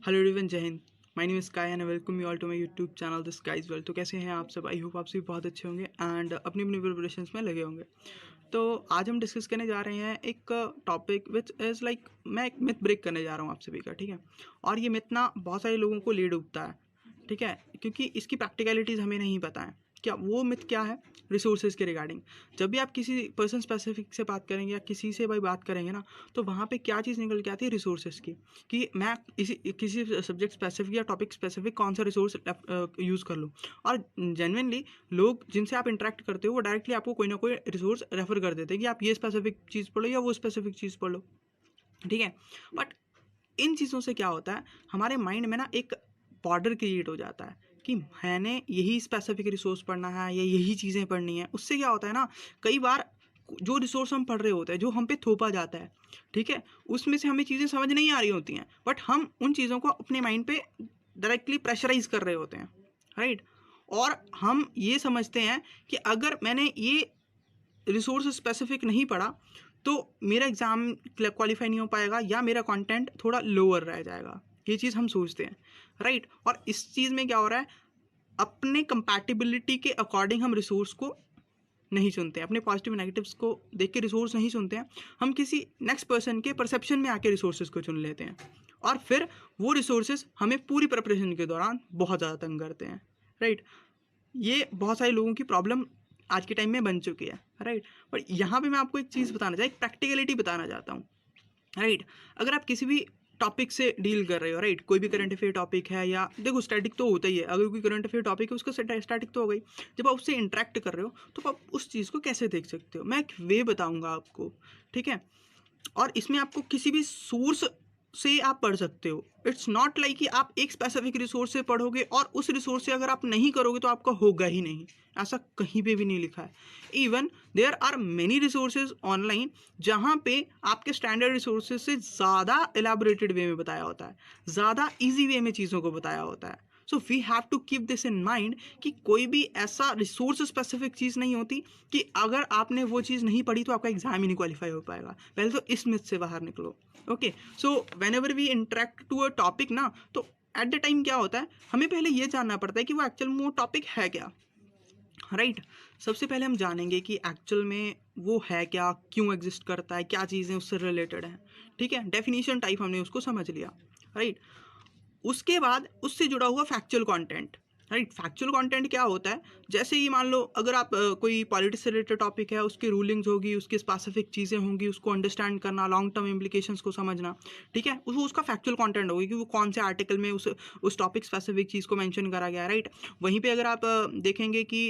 Hello everyone, जय Hind. My name is Sky and welcome you all to my YouTube channel the Sky's world. तो कैसे हैं आप सब? आई होप आप सभी बहुत अच्छे होंगे एंड अपनी अपनी प्रिपरेशंस में लगे होंगे। तो आज हम डिस्कस करने जा रहे हैं एक टॉपिक विच इज़ लाइक, मैं एक मिथ ब्रेक करने जा रहा हूँ आप सभी का, ठीक है। और ये मिथ ना बहुत सारे लोगों को ले डूबता है, ठीक है, क्योंकि इसकी प्रैक्टिकलिटीज़ हमें नहीं पता है। क्या वो मिथ क्या है? रिसोर्सेज के रिगार्डिंग। जब भी आप किसी पर्सन स्पेसिफिक से बात करेंगे या किसी से भाई बात करेंगे ना, तो वहाँ पे क्या चीज़ निकल के आती है? रिसोर्सेज की। कि मैं किसी सब्जेक्ट स्पेसिफिक या टॉपिक स्पेसिफिक कौन सा रिसोर्स यूज़ कर लूँ। और जेन्युइनली लोग जिनसे आप इंटरेक्ट करते हो वो डायरेक्टली आपको कोई ना कोई रिसोर्स रेफर कर देते हैं कि आप ये स्पेसिफिक चीज़ पढ़ लो या वो स्पेसिफिक चीज़ पढ़ लो, ठीक है। बट इन चीज़ों से क्या होता है, हमारे माइंड में ना एक बॉर्डर क्रिएट हो जाता है कि मैंने यही स्पेसिफिक रिसोर्स पढ़ना है या यही चीज़ें पढ़नी है। उससे क्या होता है ना, कई बार जो रिसोर्स हम पढ़ रहे होते हैं, जो हम पे थोपा जाता है, ठीक है, उसमें से हमें चीज़ें समझ नहीं आ रही होती हैं, बट हम उन चीज़ों को अपने माइंड पे डायरेक्टली प्रेशराइज कर रहे होते हैं, राइट। और हम ये समझते हैं कि अगर मैंने ये रिसोर्स स्पेसिफिक नहीं पढ़ा तो मेरा एग्ज़ाम क्वालिफाई नहीं हो पाएगा या मेरा कंटेंट थोड़ा लोअर रह जाएगा। ये चीज़ हम सोचते हैं, राइट। और इस चीज़ में क्या हो रहा है, अपने कंपैटिबिलिटी के अकॉर्डिंग हम रिसोर्स को नहीं चुनते हैं, अपने पॉजिटिव नेगेटिव्स को देख के रिसोर्स नहीं चुनते हैं। हम किसी नेक्स्ट पर्सन के परसेप्शन में आके रिसोर्सेज को चुन लेते हैं और फिर वो रिसोर्सेज हमें पूरी प्रिपरेशन के दौरान बहुत ज़्यादा तंग करते हैं, राइट। ये बहुत सारे लोगों की प्रॉब्लम आज के टाइम में बन चुकी है, राइट। बट यहाँ पे मैं आपको एक चीज़ बताना चाहता, एक प्रैक्टिकलिटी बताना चाहता हूँ, राइट। अगर आप किसी भी टॉपिक से डील कर रहे हो, राइट, कोई भी करंट अफेयर टॉपिक है या देखो स्टैटिक तो होता ही है, अगर कोई करंट अफेयर टॉपिक है उसका स्टैटिक तो हो गई। जब आप उससे इंटरेक्ट कर रहे हो तो आप उस चीज़ को कैसे देख सकते हो, मैं एक वे बताऊंगा आपको, ठीक है। और इसमें आपको किसी भी सोर्स से आप पढ़ सकते हो। इट्स नॉट लाइक कि आप एक स्पेसिफिक रिसोर्स से पढ़ोगे और उस रिसोर्स से अगर आप नहीं करोगे तो आपका होगा ही नहीं। ऐसा कहीं पे भी नहीं लिखा है। Even there are many resources online जहाँ पे आपके स्टैंडर्ड रिसोर्सेज से ज़्यादा एलैबोरेटेड वे में बताया होता है, ज़्यादा ईजी वे में चीज़ों को बताया होता है। So we have to keep this in mind कि कोई भी ऐसा रिसोर्स स्पेसिफिक चीज़ नहीं होती कि अगर आपने वो चीज़ नहीं पढ़ी तो आपका एग्जाम ही नहीं क्वालिफाई हो पाएगा। पहले तो इस मिथ से बाहर निकलो, okay. So whenever we interact to a topic ना, तो एट द टाइम क्या होता है, हमें पहले ये जानना पड़ता है कि वो एक्चुअल में वो टॉपिक है क्या, राइट। सबसे पहले हम जानेंगे कि एक्चुअल में वो है क्या, क्यों एग्जिस्ट करता है, क्या चीज़ें उससे रिलेटेड हैं, ठीक है। डेफिनेशन टाइप हमने उसको समझ लिया, राइट। उसके बाद उससे जुड़ा हुआ factual content, right. Factual content क्या होता है, जैसे कि मान लो अगर आप कोई पॉलिटिक्स से रिलेटेड टॉपिक है, उसकी रूलिंग्स होगी, उसकी स्पेसिफिक चीज़ें होंगी, उसको अंडरस्टैंड करना, लॉन्ग टर्म इम्प्लीकेशंस को समझना, ठीक है, वो उसका फैक्चुअल कंटेंट होगी कि वो कौन से आर्टिकल में उस टॉपिक स्पेसिफिक चीज़ को मेंशन करा गया है, राइट। वहीं पे अगर आप देखेंगे कि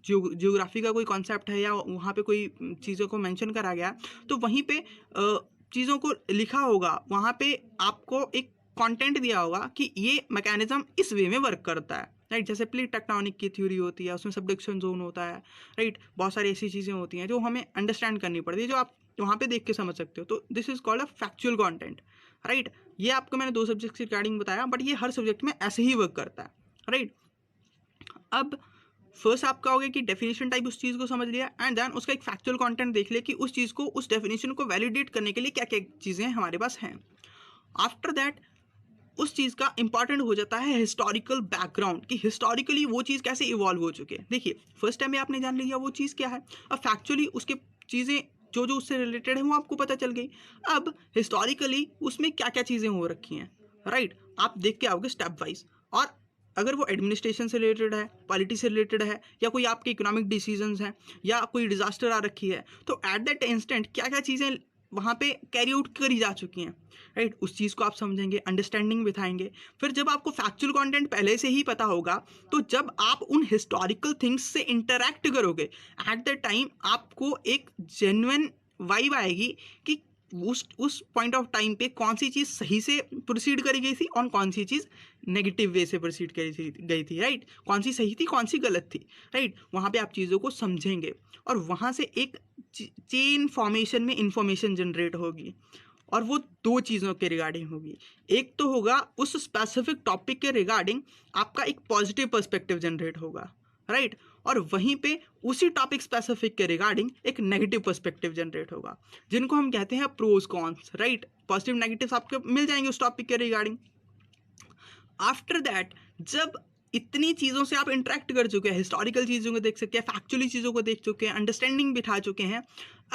जियोग्राफी का कोई कॉन्सेप्ट है या वहाँ पे कोई चीज़ों को मेंशन करा गया, तो वहीं पे चीज़ों को लिखा होगा, वहाँ पे आपको एक कंटेंट दिया होगा कि ये मैकेनिज्म इस वे में वर्क करता है, राइट। जैसे प्लेट टेक्टोनिक की थ्योरी होती है, उसमें सबडक्शन जोन होता है, राइट। बहुत सारी ऐसी चीज़ें होती हैं जो हमें अंडरस्टैंड करनी पड़ती है, जो आप वहाँ पे देख के समझ सकते हो। तो this is called a factual content, right. ये आपको मैंने 2 सब्जेक्ट के रिगार्डिंग बताया, बट ये हर सब्जेक्ट में ऐसे ही वर्क करता है, राइट। अब फर्स्ट आपका हो गया कि डेफिनेशन टाइप उस चीज़ को समझ लिया, एंड देन उसका एक फैक्चुअल कंटेंट देख लिया कि उस चीज़ को, उस डेफिनेशन को वैलिडेट करने के लिए क्या क्या चीज़ें हमारे पास हैं। आफ्टर दैट उस चीज़ का इंपॉर्टेंट हो जाता है हिस्टोरिकल बैकग्राउंड, कि हिस्टोरिकली वो चीज़ कैसे इवॉल्व हो चुकी है। देखिए, फर्स्ट टाइम में आपने जान लिया वो चीज़ क्या है, अब फैक्चुअली उसके चीज़ें जो जो उससे रिलेटेड है वो आपको पता चल गई। अब हिस्टोरिकली उसमें क्या क्या चीज़ें हो रखी हैं, राइट, आप देख के आओगे स्टेप वाइज। और अगर वो एडमिनिस्ट्रेशन से रिलेटेड है, पॉलिटी से रिलेटेड है, या कोई आपके इकोनॉमिक डिसीजंस हैं, या कोई डिजास्टर आ रखी है, तो एट दैट इंस्टेंट क्या क्या चीज़ें वहाँ पे कैरी आउट करी जा चुकी हैं, राइट, उस चीज़ को आप समझेंगे, अंडरस्टैंडिंग बिठाएंगे। फिर जब आपको फैक्चुअल कंटेंट पहले से ही पता होगा, तो जब आप उन हिस्टोरिकल थिंग्स से इंटरेक्ट करोगे, एट द टाइम आपको एक जेन्युइन वाइब आएगी कि उस पॉइंट ऑफ टाइम पे कौन सी चीज़ सही से प्रोसीड करी गई थी और कौन सी चीज़ नेगेटिव वे से प्रोसीड करी गई थी, राइट। कौन सी सही थी, कौन सी गलत थी, राइट। वहाँ पे आप चीज़ों को समझेंगे और वहाँ से एक चेन फॉर्मेशन में इंफॉर्मेशन जनरेट होगी, और वो 2 चीज़ों के रिगार्डिंग होगी। एक तो होगा उस स्पेसिफिक टॉपिक के रिगार्डिंग आपका एक पॉजिटिव पर्सपेक्टिव जनरेट होगा, राइट। और वहीं पे उसी टॉपिक स्पेसिफिक के रिगार्डिंग एक नेगेटिव पर्सपेक्टिव जनरेट होगा, जिनको हम कहते हैं pros cons, right. Positive negatives आपको मिल जाएंगे उस टॉपिक के रिगार्डिंग। आफ्टर दैट जब इतनी चीज़ों से आप इंटरेक्ट कर चुके हैं, हिस्टोरिकल चीज़ों को देख सकते हैं, फैक्चुअली चीज़ों को देख चुके हैं, अंडरस्टैंडिंग बिठा चुके हैं,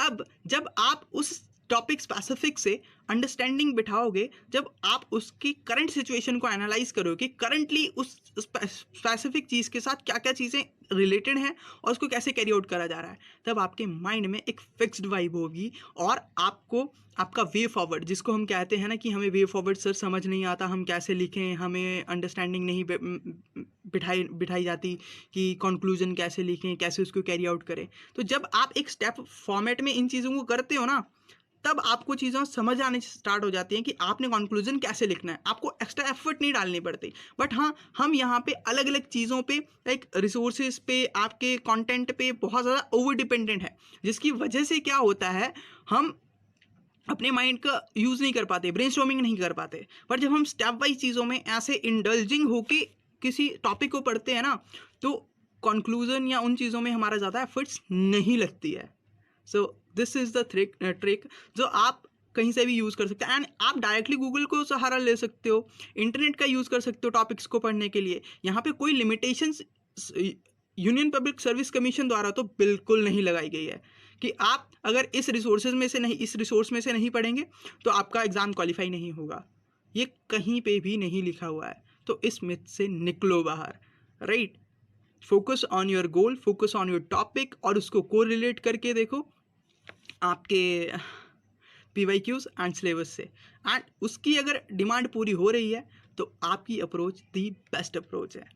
अब जब आप उस टॉपिक स्पेसिफिक से अंडरस्टैंडिंग बिठाओगे, जब आप उसकी करंट सिचुएशन को एनालाइज करोगे, करंटली उस स्पेसिफिक चीज़ के साथ क्या क्या चीज़ें रिलेटेड हैं और उसको कैसे कैरी आउट करा जा रहा है, तब आपके माइंड में एक फिक्स्ड वाइब होगी और आपको आपका वे फॉरवर्ड, जिसको हम कहते हैं ना कि हमें वे फॉरवर्ड सर समझ नहीं आता, हम कैसे लिखें, हमें अंडरस्टैंडिंग नहीं बिठाई जाती कि कंक्लूजन कैसे लिखें, कैसे उसको कैरी आउट करें। तो जब आप एक स्टेप फॉर्मेट में इन चीज़ों को करते हो ना, तब आपको चीज़ें समझ आने स्टार्ट हो जाती हैं कि आपने कंक्लूजन कैसे लिखना है, आपको एक्स्ट्रा एफर्ट नहीं डालनी पड़ती। बट हाँ, हम यहाँ पे अलग अलग चीज़ों पे, लाइक रिसोर्सेज पे, आपके कंटेंट पे बहुत ज़्यादा ओवर डिपेंडेंट है, जिसकी वजह से क्या होता है, हम अपने माइंड का यूज़ नहीं कर पाते, ब्रेनस्टॉर्मिंग नहीं कर पाते। पर जब हम स्टेप वाइज चीज़ों में ऐसे इंडल्जिंग होके किसी टॉपिक को पढ़ते हैं ना, तो कंक्लूजन या उन चीज़ों में हमारा ज़्यादा एफर्ट्स नहीं लगती है। So this is the trick जो आप कहीं से भी यूज़ कर सकते हैं। एंड आप डायरेक्टली गूगल को सहारा ले सकते हो, इंटरनेट का यूज़ कर सकते हो टॉपिक्स को पढ़ने के लिए। यहाँ पे कोई limitations union public service commission द्वारा तो बिल्कुल नहीं लगाई गई है कि आप अगर इस रिसोर्स में से नहीं पढ़ेंगे तो आपका एग्ज़ाम क्वालिफाई नहीं होगा। ये कहीं पे भी नहीं लिखा हुआ है। तो इस मिथ से निकलो बाहर, right? Focus on your goal, focus on your topic और उसको कोरिलेट करके देखो आपके PYQs एंड सिलेबस से, एंड उसकी अगर डिमांड पूरी हो रही है तो आपकी अप्रोच दी बेस्ट अप्रोच है।